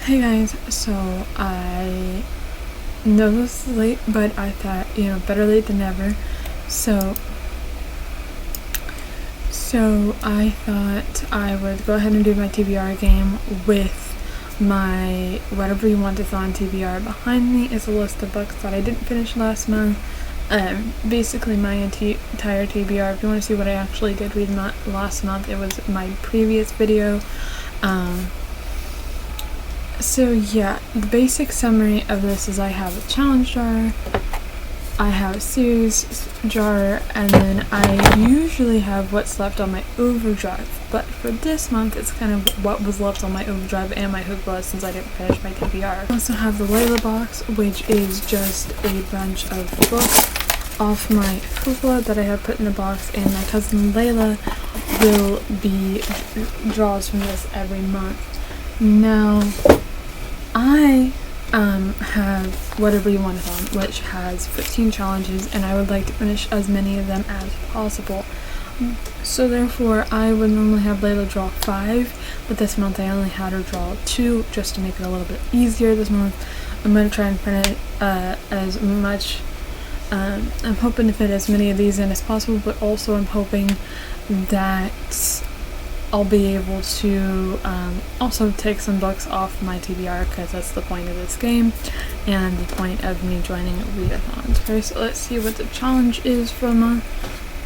Hey guys, so I know this is late, but I thought, better late than never. So I thought I would go ahead and do my TBR game with my Whatever You-Want-A-Thon TBR. Behind me is a list of books that I didn't finish last month. Basically my entire TBR. If you want to see what I actually did read last month, it was my previous video. So yeah, the basic summary of this is I have a challenge jar, I have a series jar, and then I usually have what's left on my overdrive. But for this month, it's kind of what was left on my overdrive and my hoopla since I didn't finish my TBR. I also have the Layla box, which is just a bunch of books off my hoopla that I have put in a box, and my cousin Layla will be draws from this every month. Now, I have Whatever You-Want-A-Thon, which has 15 challenges, and I would like to finish as many of them as possible. So therefore, I would normally have Layla draw 5, but this month I only had her draw 2, just to make it a little bit easier this month. I'm going to try and finish as much. I'm hoping to fit as many of these in as possible, but also I'm hoping that I'll be able to also take some books off my TBR, because that's the point of this game and the point of me joining readathons. Okay, so let's see what the challenge is for the month.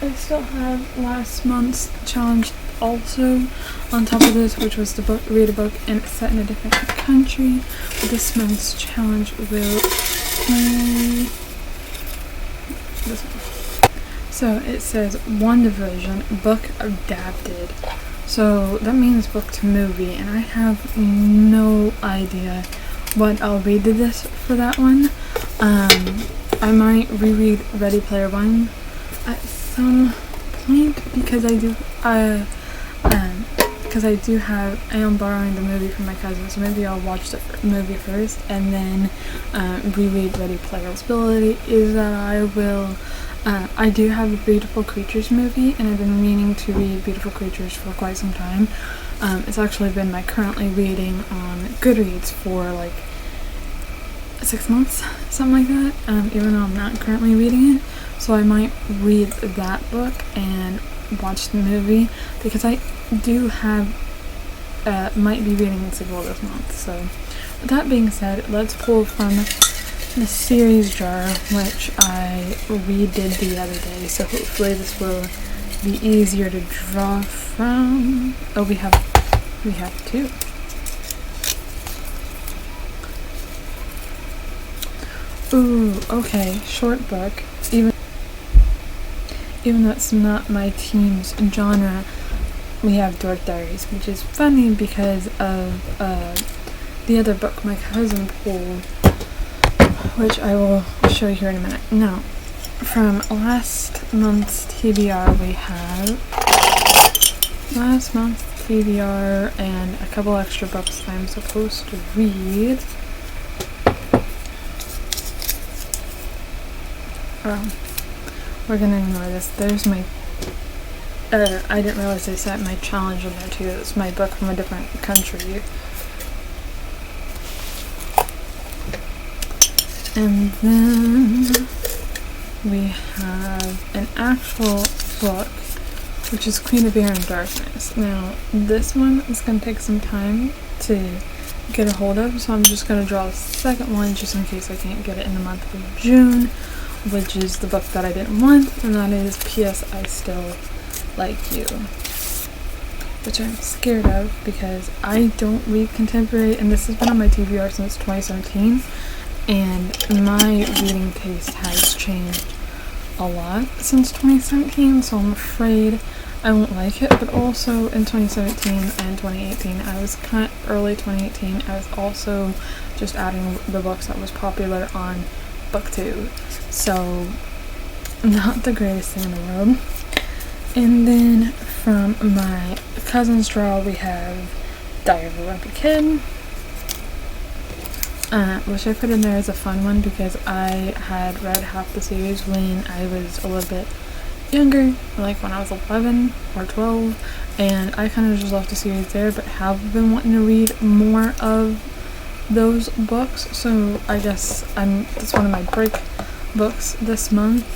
I still have last month's challenge also on top of this, which was the read a book and it's set in a different country. But this month's challenge will be this one. So it says WandaVision book adapted. So that means book to movie, and I have no idea what I'll read to this for that one. I might reread Ready Player One at some point, because I am borrowing the movie from my cousin, so maybe I'll watch the movie first and then reread Ready Player One. Possibility is that I do have a Beautiful Creatures movie, and I've been meaning to read Beautiful Creatures for quite some time. It's actually been my currently reading on Goodreads for like 6 months, something like that, even though I'm not currently reading it. So I might read that book and watch the movie, because I do have, might be reading the sequel this month. So with that being said, let's pull from the series jar, which I redid the other day, so hopefully this will be easier to draw from. Oh, we have 2. Ooh, okay, short book. Even though it's not my team's genre, we have Dork Diaries, which is funny because of the other book my cousin pulled, which I will show you here in a minute. Now, from last month's TBR, we have last month's TBR and a couple extra books I'm supposed to read. We're gonna ignore this. There's my I didn't realize they set my challenge in there too. It's my book from a different country. And then we have an actual book, which is Queen of Air and Darkness. Now, this one is going to take some time to get a hold of, so I'm just going to draw the second one just in case I can't get it in the month of June, which is the book that I didn't want, and that is P.S. I Still Like You, which I'm scared of because I don't read contemporary, and this has been on my TBR since 2017. And my reading taste has changed a lot since 2017, so I'm afraid I won't like it. But also in 2017 and 2018, early 2018, I was also just adding the books that was popular on BookTube. So not the greatest thing in the world. And then from my cousin's draw, we have Diary of a Wimpy Kid, which I put in there as a fun one because I had read half the series when I was a little bit younger, like when I was 11 or 12, and I kind of just left the series there, but have been wanting to read more of those books, so I guess that's one of my break books this month.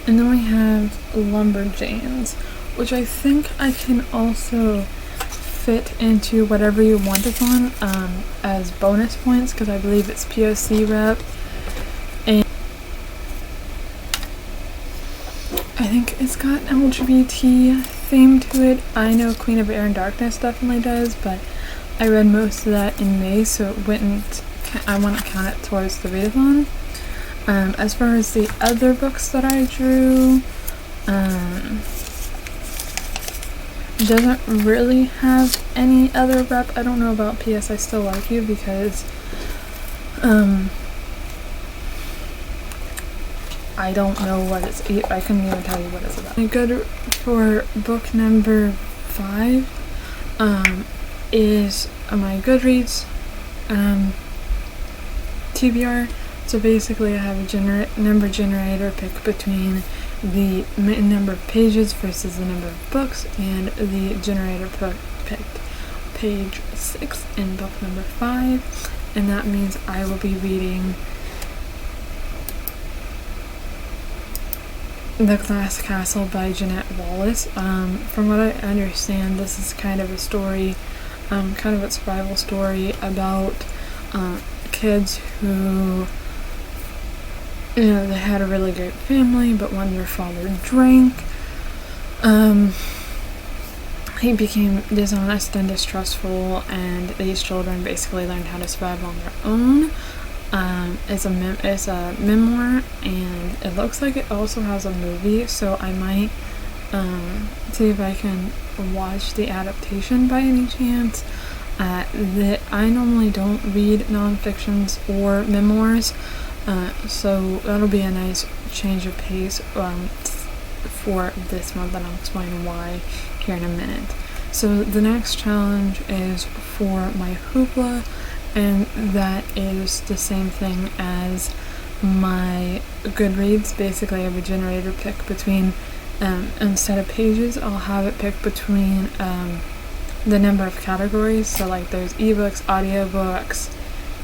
And then we have Lumberjanes, which I think I can also fit into Whatever You-Want-A-Thon as bonus points, because I believe it's POC rep, and I think it's got an LGBT theme to it. I know Queen of Air and Darkness definitely does, but I read most of that in May, so I wouldn't count it towards the readathon. As far as the other books that I drew, doesn't really have any other rep. I don't know about P.S. I Still Like You, because I don't know what it's. I couldn't even tell you what it's about. Good for book number 5 is my Goodreads TBR. So basically I have a number generator pick between the number of pages versus the number of books, and the generator picked page 6 in book number 5, and that means I will be reading The Glass Castle by Jeanette Wallace. From what I understand, this is kind of a story, kind of a survival story about kids who, you know, they had a really great family, but when their father drank, he became dishonest and distrustful, and these children basically learned how to survive on their own. It's a memoir, and it looks like it also has a movie, so I might see if I can watch the adaptation by any chance. That I normally don't read non-fictions or memoirs, so that'll be a nice change of pace for this month, and I'll explain why here in a minute. So the next challenge is for my hoopla, and that is the same thing as my Goodreads. Basically I have a generator pick between, instead of pages, I'll have it pick between the number of categories. So like there's ebooks, audiobooks,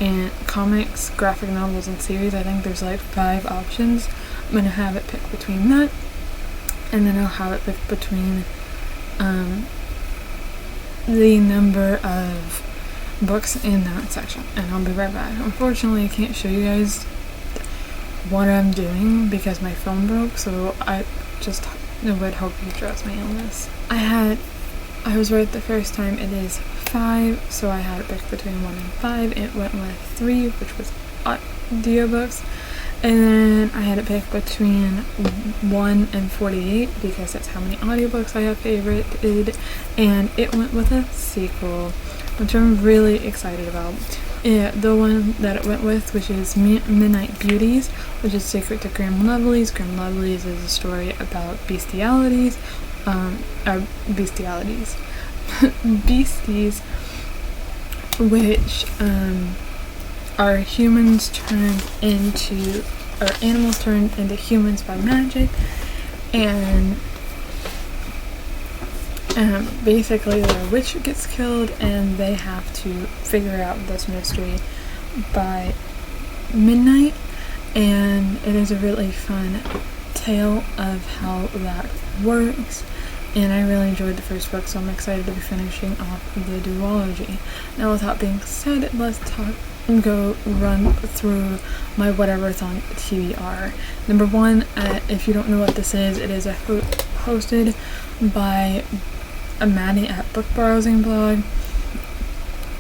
and comics, graphic novels, and series. I think there's like 5 options. I'm going to have it pick between that, and then I'll have it pick between the number of books in that section, and I'll be right back. Unfortunately, I can't show you guys what I'm doing because my phone broke, so I would hope you trust me on this. I was right the first time. It is 5, so I had it picked between 1 and 5. It went with 3, which was audiobooks, and then I had it picked between 1 and 48 because that's how many audiobooks I have favorited, and it went with a sequel, which I'm really excited about. The one that it went with, which is Midnight Beauties, which is Secret to Grim Lovelies. Grim Lovelies is a story about bestialities, beasties, which are humans turned into, or animals turned into humans by magic, and basically their witch gets killed, and they have to figure out this mystery by midnight, and it is a really fun tale of how that works, and I really enjoyed the first book, so I'm excited to be finishing off the duology. Now with that being said, let's go run through my Whatever-a-Thon TBR. Number 1, if you don't know what this is, it is hosted by Maddie at Book Browsing Blog.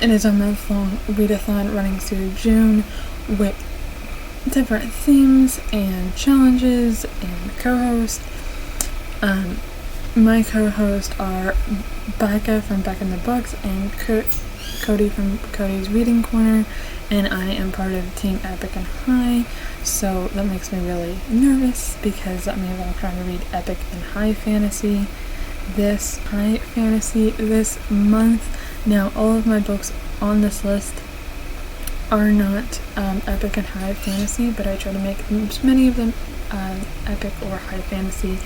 It is a month-long readathon running through June with different themes and challenges and co-hosts. My co-hosts are Becca from Back in the Books and Cody from Cody's Reading Corner, and I am part of Team Epic and High, so that makes me really nervous because that means I'm trying to read epic and high fantasy this month. Now, all of my books on this list are not epic and high fantasy, but I try to make as many of them epic or high fantasy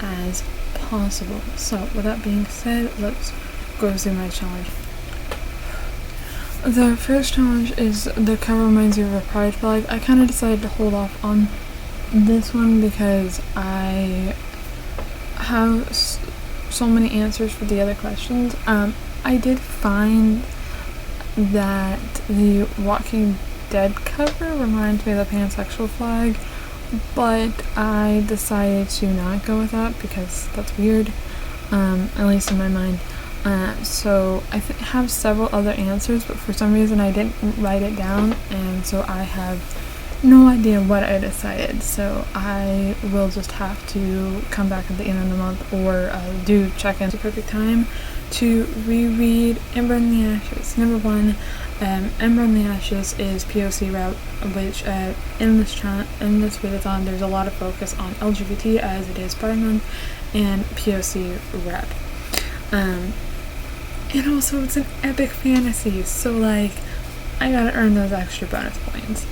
as possible. So with that being said, let's go through my challenge. The first challenge is the cover reminds you of a pride flag. I kind of decided to hold off on this one because I have so many answers for the other questions. I did find that the Walking Dead cover reminds me of the pansexual flag, but I decided to not go with that because that's weird, at least in my mind. So I have several other answers, but for some reason I didn't write it down, and so I have no idea what I decided. So I will just have to come back at the end of the month or do check-in. It's a perfect time to reread Ember in the Ashes. Number 1, Ember in the Ashes is POC route, which in this readathon there's a lot of focus on LGBT as it is Pride Month and POC rep. And also it's an epic fantasy, so like I gotta earn those extra bonus points.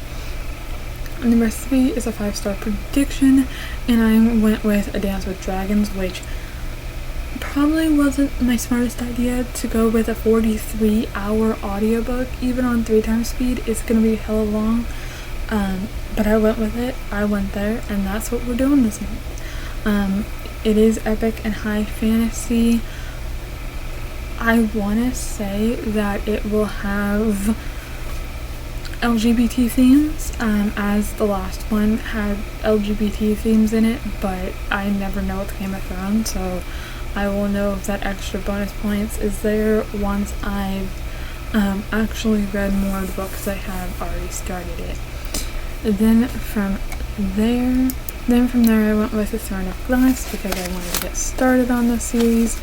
Number 3 is a 5-star prediction, and I went with A Dance with Dragons, which probably wasn't my smartest idea to go with a 43-hour audiobook. Even on 3 times speed, it's gonna be hella long, but I went with it. I went there, and that's what we're doing this month. It is epic and high fantasy. I want to say that it will have LGBT themes, as the last one had LGBT themes in it, but I never know with Game of Thrones, so I will know if that extra bonus points is there once I've actually read more of the book, because I have already started it. Then from there I went with The Throne of Glass because I wanted to get started on the series.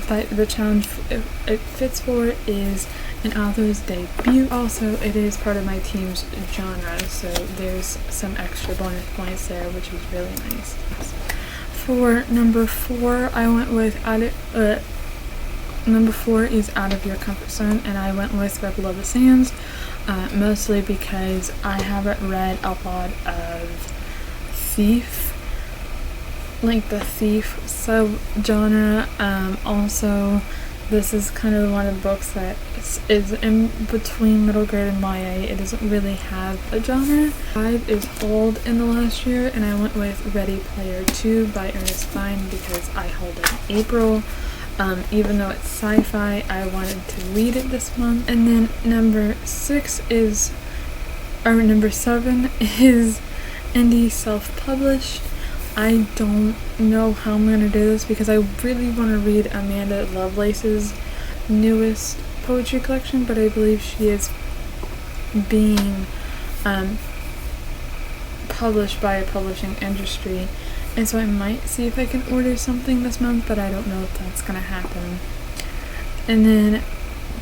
But the challenge it fits for is an author's debut. Also, it is part of my team's genre, so there's some extra bonus points there, which is really nice. For number 4, I went with number 4 is Out of Your Comfort Zone, and I went with Rebel of the Sands, mostly because I haven't read a lot of Thief, like the Thief sub-genre. Also, this is kind of one of the books that is in between middle grade and YA. It doesn't really have a genre. 5 is Hold in the last year, and I went with Ready Player 2 by Ernest Cline because I hold it in April. Even though it's sci-fi, I wanted to read it this month. And then number 7 is indie self-published. I don't know how I'm going to do this because I really want to read Amanda Lovelace's newest poetry collection, but I believe she is being published by a publishing industry, and so I might see if I can order something this month, but I don't know if that's going to happen. And then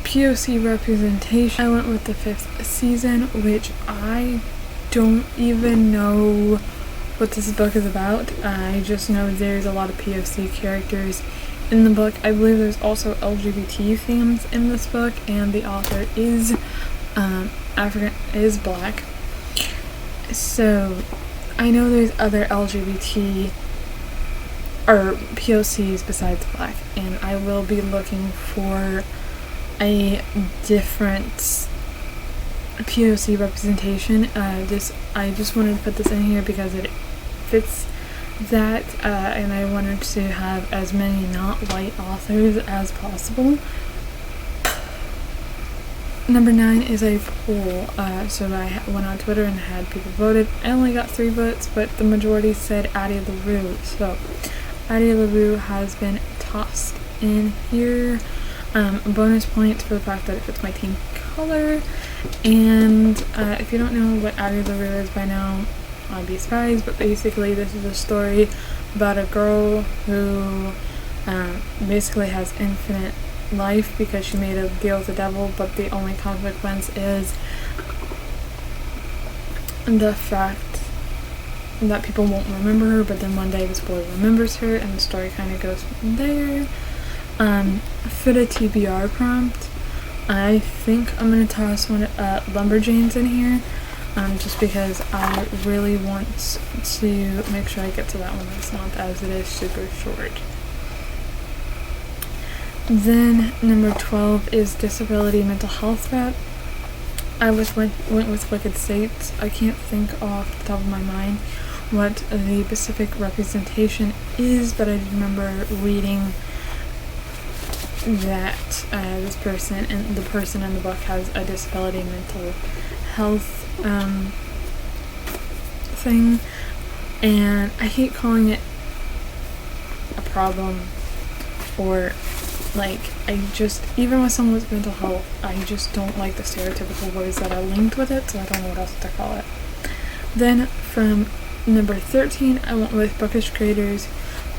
POC representation, I went with the 5th season, which I don't even know what this book is about. I just know there's a lot of POC characters in the book. I believe there's also LGBT themes in this book, and the author is black. So I know there's other LGBT or POCs besides black, and I will be looking for a different POC representation. I just wanted to put this in here because it fits that, and I wanted to have as many not white authors as possible. Number 9 is a poll, so I went on Twitter and had people voted. I only got 3 votes, but the majority said Addie LaRue, so Addie LaRue has been tossed in here. Bonus points for the fact that it fits my team color. And if you don't know what Addie LaRue is by now, I'd be surprised, but basically this is a story about a girl who basically has infinite life because she made a deal with the devil, but the only consequence is the fact that people won't remember her, but then one day this boy remembers her, and the story kind of goes from there. For the TBR prompt, I think I'm going to toss one Lumberjanes in here, just because I really want to make sure I get to that one this month, as it is super short. Then number 12 is disability mental health rep. I went with Wicked States. I can't think off the top of my mind what the specific representation is, but I remember reading that this person and the person in the book has a disability mental health thing, and I hate calling it a problem, or like, I just, even with someone with mental health, I just don't like the stereotypical words that are linked with it, so I don't know what else to call it. Then from number 13, I went with Bookish Creators'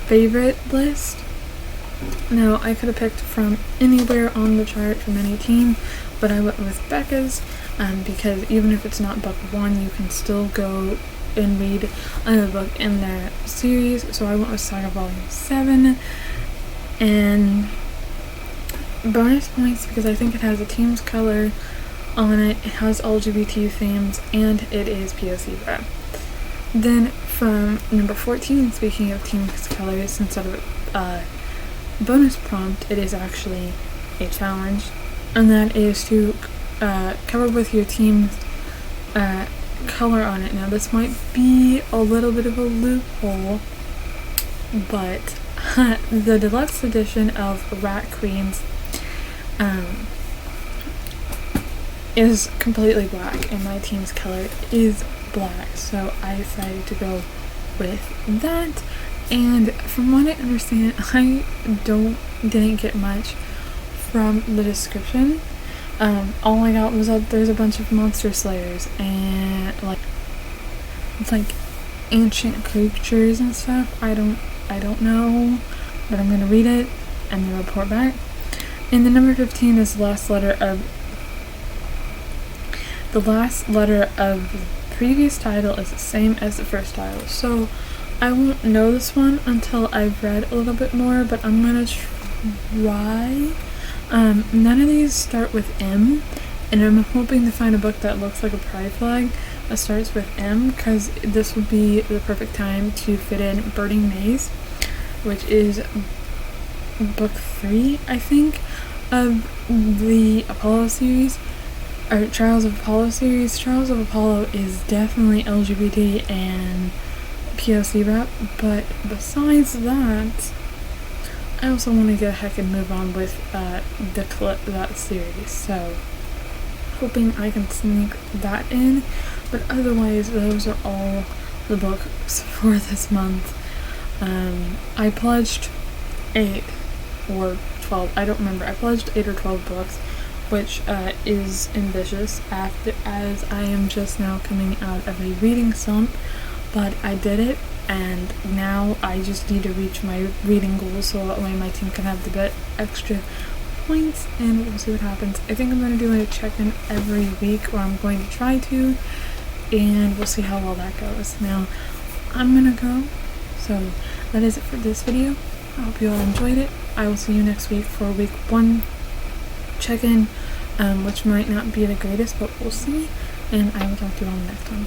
favorite list. Now, I could have picked from anywhere on the chart from any team, but I went with Becca's, because even if it's not book 1, you can still go and read another book in their series. So I went with Saga Volume 7, and bonus points because I think it has a team's color on it, it has LGBT themes, and it is POC rep. Then from number 14, speaking of team's colors, instead of bonus prompt, it is actually a challenge, and that is to cover with your team's color on it. Now this might be a little bit of a loophole, but the deluxe edition of Rat Queens is completely black, and my team's color is black, so I decided to go with that. And from what I understand, I didn't get much from the description. All I got was that there's a bunch of monster slayers and like ancient creatures and stuff. I don't know, but I'm gonna read it and then report back. And the number 15 is the last letter of the previous title is the same as the first title, so I won't know this one until I've read a little bit more, but I'm gonna try. None of these start with M, and I'm hoping to find a book that looks like a pride flag that starts with M, because this would be the perfect time to fit in Burning Maze, which is book 3, I think, of the Apollo series, or Trials of Apollo series. Trials of Apollo is definitely LGBT and POC rep, but besides that, I also want to get a heck and move on with that series, so hoping I can sneak that in. But otherwise, those are all the books for this month. I pledged 8 or 12, I don't remember. I pledged 8 or 12 books, which is ambitious as I am just now coming out of a reading slump, but I did it, and now I just need to reach my reading goals so that way my team can have the bit extra points, and we'll see what happens. I think I'm going to do a check-in every week, or I'm going to try to, and we'll see how well that goes. Now, I'm going to go, so that is it for this video. I hope you all enjoyed it. I will see you next week for week 1 check-in, which might not be the greatest, but we'll see, and I will talk to you all next time.